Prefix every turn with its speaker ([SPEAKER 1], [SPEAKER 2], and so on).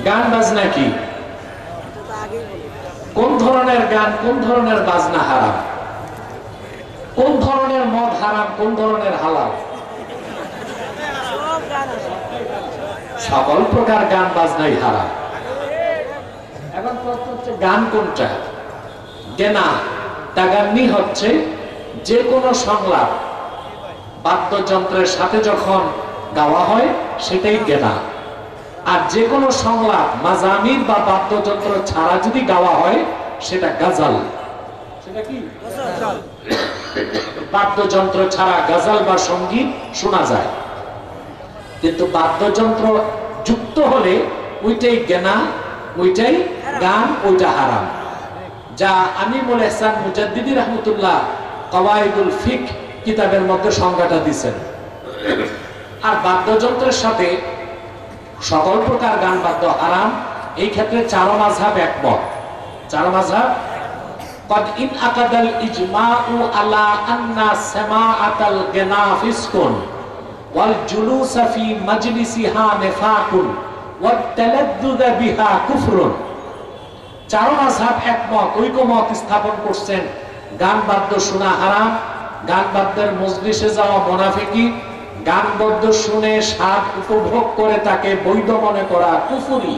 [SPEAKER 1] গান বাজনা কি? কোন ধরনের গান, কোন ধরনের বাজনা হারাম? কোন ধরনের মদ হারাম, কোন ধরনের হালাল? সকল প্রকার গান বাজনাই হারাম। এখন প্রশ্ন হচ্ছে গান কোনটা? গেনা তাগান্নি হচ্ছে যে কোনো সংলাপ বাদ্যযন্ত্রের সাথে যখন গাওয়া হয় সেটাই গেনা। আর যে কোনো সংলাপ মাজামির বা বাদ্যযন্ত্র ছাড়া যদি গাওয়া হয় সেটা গাজাল। সেটা কি? বাদ্যযন্ত্র ছাড়া গাজাল বা সঙ্গীত শোনা যায়, কিন্তু বাদ্যযন্ত্র যুক্ত হলে ওইটাই গেনা, ওইটাই গান, ওইটা হারাম। যা আমিমুল ইহসান মুজাদ্দিদি রাহমাতুল্লাহ কওয়াইদুল ফিকহ কিতাবের মধ্যে সংজ্ঞাটা দিয়েছেন। আর বাদ্যযন্ত্রের সাথে সকল প্রকার গান বাদ্য হারাম। এই ক্ষেত্রে চার মাযহাব একমত। চার মাযহাব قد إن أكد الإجماع على أن سماعة الغناء فسق والجلوس في مجلسها نفاق والتلذذ بها كفر। চার মাযহাব একমত, ঐকমত স্থাপন করছেন গান বাদ্য শোনা হারাম, গান বাদ্যের মজলিসে যাওয়া মুনাফিকি, গান বাদ্য শুনে স্বাদ উপভোগ করে তাকে বৈধ মনে করা কুফরি।